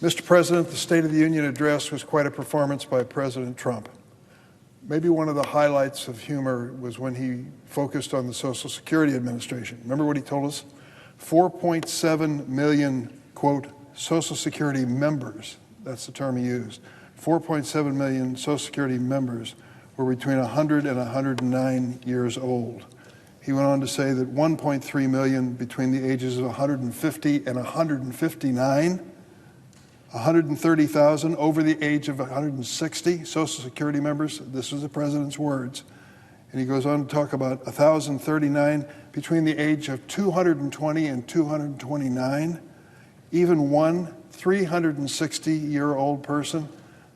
Mr. President, the State of the Union address was quite a performance by President Trump. Maybe one of the highlights of humor was when he focused on the Social Security Administration. Remember what he told us? 4.7 million, quote, Social Security members, that's the term he used, 4.7 million Social Security members were between 100 and 109 years old. He went on to say that 1.3 million between the ages of 150 and 159, 130,000 over the age of 160 Social Security members. This was the president's words. And he goes on to talk about 1,039 between the age of 220 and 229. Even one 360-year-old person.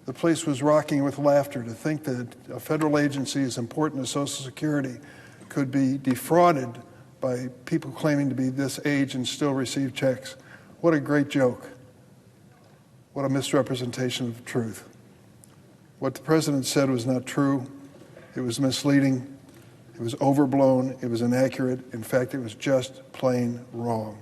The place was rocking with laughter to think that a federal agency as important as Social Security could be defrauded by people claiming to be this age and still receive checks. What a great joke. What a misrepresentation of the truth. What the president said was not true. It was misleading. It was overblown. It was inaccurate. In fact, it was just plain wrong.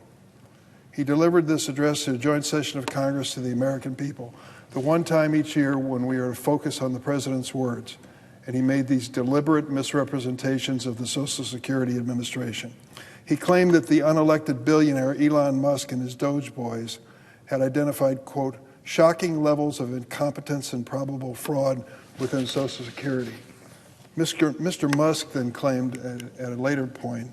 He delivered this address at a joint session of Congress to the American people, the one time each year when we are to focus on the president's words. And he made these deliberate misrepresentations of the Social Security Administration. He claimed that the unelected billionaire Elon Musk and his Doge boys had identified, quote, shocking levels of incompetence and probable fraud within Social Security. Mr. Musk then claimed at a later point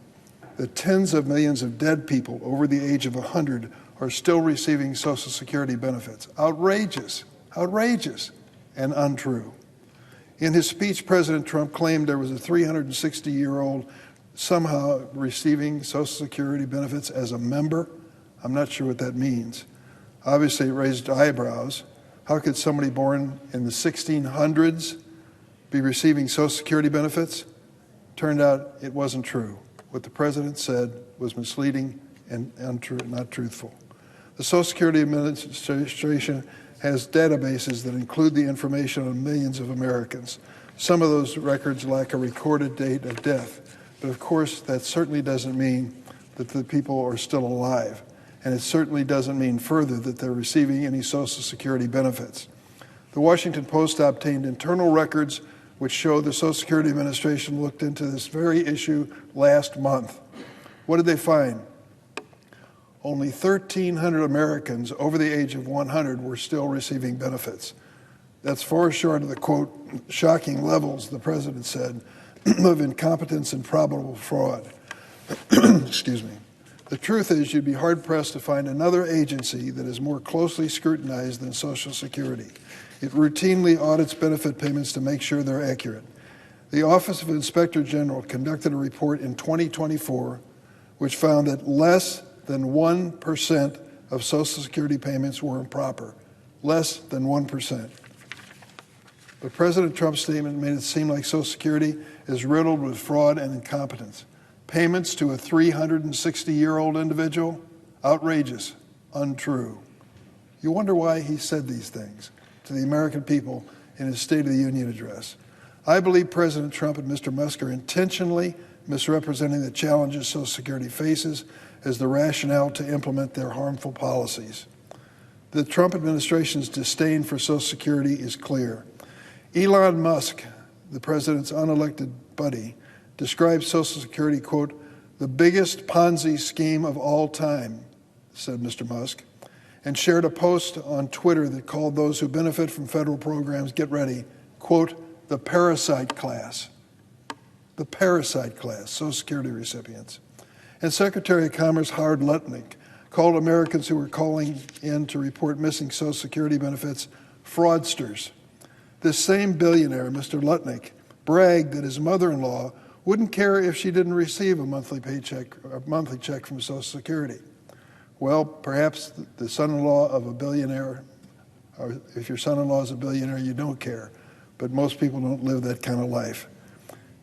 that tens of millions of dead people over the age of 100 are still receiving Social Security benefits. Outrageous, outrageous, and untrue. In his speech, President Trump claimed there was a 360-year-old somehow receiving Social Security benefits as a member. I'm not sure what that means. Obviously, it raised eyebrows. How could somebody born in the 1600s be receiving Social Security benefits? Turned out it wasn't true. What the president said was misleading and untrue, not truthful. The Social Security Administration has databases that include the information on millions of Americans. Some of those records lack a recorded date of death, but of course that certainly doesn't mean that the people are still alive. And it certainly doesn't mean further that they're receiving any Social Security benefits. The Washington Post obtained internal records which show the Social Security Administration looked into this very issue last month. What did they find? Only 1,300 Americans over the age of 100 were still receiving benefits. That's far short of the, quote, shocking levels, the president said, of incompetence and probable fraud. Excuse me. The truth is, you'd be hard-pressed to find another agency that is more closely scrutinized than Social Security. It routinely audits benefit payments to make sure they're accurate. The Office of Inspector General conducted a report in 2024 which found that less than 1% of Social Security payments were improper. Less than 1%. But President Trump's statement made it seem like Social Security is riddled with fraud and incompetence. Payments to a 360-year-old individual? Outrageous, untrue. You wonder why he said these things to the American people in his State of the Union address. I believe President Trump and Mr. Musk are intentionally misrepresenting the challenges Social Security faces as the rationale to implement their harmful policies. The Trump administration's disdain for Social Security is clear. Elon Musk, the president's unelected buddy, described Social Security, quote, the biggest Ponzi scheme of all time, said Mr. Musk, and shared a post on Twitter that called those who benefit from federal programs, get ready, quote, the parasite class. The parasite class, Social Security recipients. And Secretary of Commerce Howard Lutnick called Americans who were calling in to report missing Social Security benefits fraudsters. This same billionaire, Mr. Lutnick, bragged that his mother-in-law wouldn't care if she didn't receive a monthly paycheck, a monthly check from Social Security. Well, perhaps the son-in-law of a billionaire, or if your son-in-law is a billionaire, you don't care. But most people don't live that kind of life.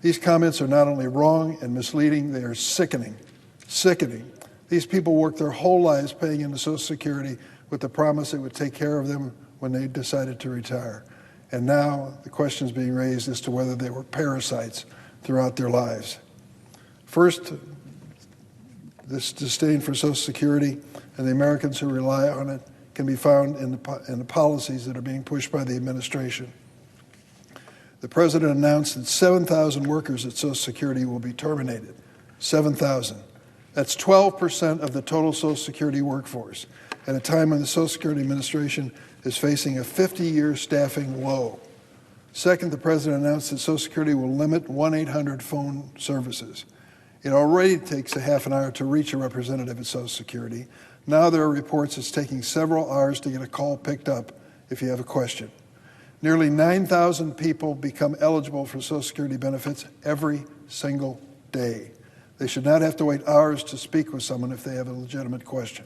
These comments are not only wrong and misleading, they are sickening. Sickening. These people worked their whole lives paying into Social Security with the promise it would take care of them when they decided to retire. And now the question is being raised as to whether they were parasites throughout their lives. First, this disdain for Social Security and the Americans who rely on it can be found in the policies that are being pushed by the administration. The President announced that 7,000 workers at Social Security will be terminated. 7,000. That's 12% of the total Social Security workforce, at a time when the Social Security Administration is facing a 50-year staffing low. Second, the President announced that Social Security will limit 1-800 phone services. It already takes a half an hour to reach a representative at Social Security. Now there are reports it's taking several hours to get a call picked up if you have a question. Nearly 9,000 people become eligible for Social Security benefits every single day. They should not have to wait hours to speak with someone if they have a legitimate question.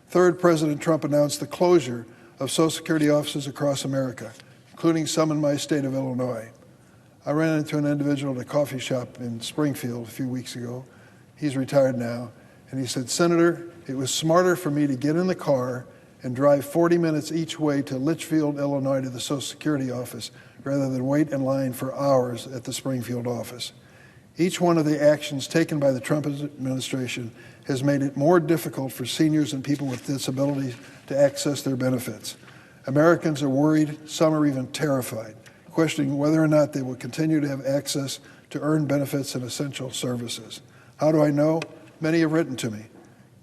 Third, President Trump announced the closure of Social Security offices across America, including some in my state of Illinois. I ran into an individual at a coffee shop in Springfield a few weeks ago. He's retired now. And he said, "Senator, it was smarter for me to get in the car and drive 40 minutes each way to Litchfield, Illinois, to the Social Security office, rather than wait in line for hours at the Springfield office." Each one of the actions taken by the Trump administration has made it more difficult for seniors and people with disabilities to access their benefits. Americans are worried, some are even terrified, questioning whether or not they will continue to have access to earned benefits and essential services. How do I know? Many have written to me.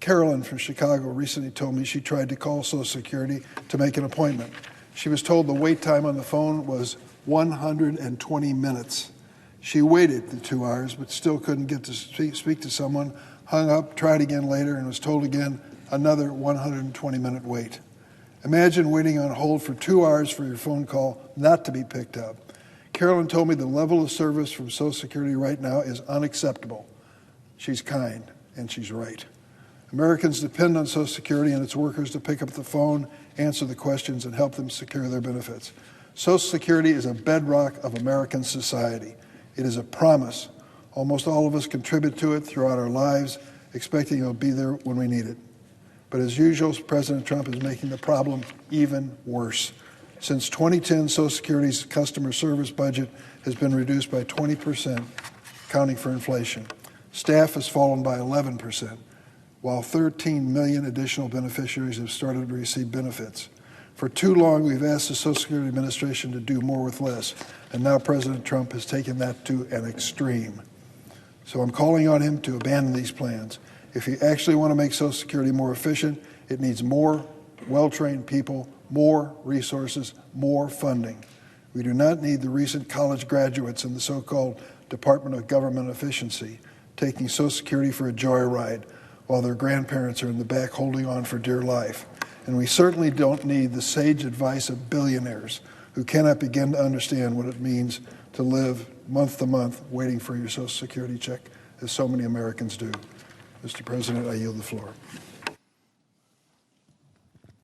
Carolyn from Chicago recently told me she tried to call Social Security to make an appointment. She was told the wait time on the phone was 120 minutes. She waited the 2 hours, but still couldn't get to speak to someone, hung up, tried again later, and was told again another 120-minute wait. Imagine waiting on hold for 2 hours for your phone call not to be picked up. Carolyn told me the level of service from Social Security right now is unacceptable. She's kind, and she's right. Americans depend on Social Security and its workers to pick up the phone, answer the questions, and help them secure their benefits. Social Security is a bedrock of American society. It is a promise. Almost all of us contribute to it throughout our lives, expecting it'll be there when we need it. But as usual, President Trump is making the problem even worse. Since 2010, Social Security's customer service budget has been reduced by 20%, accounting for inflation. Staff has fallen by 11%, while 13 million additional beneficiaries have started to receive benefits. For too long, we've asked the Social Security Administration to do more with less, and now President Trump has taken that to an extreme. So I'm calling on him to abandon these plans. If you actually want to make Social Security more efficient, it needs more well-trained people, more resources, more funding. We do not need the recent college graduates in the so-called Department of Government Efficiency taking Social Security for a joyride while their grandparents are in the back holding on for dear life. And we certainly don't need the sage advice of billionaires who cannot begin to understand what it means to live month to month waiting for your Social Security check, as so many Americans do. Mr. President, I yield the floor.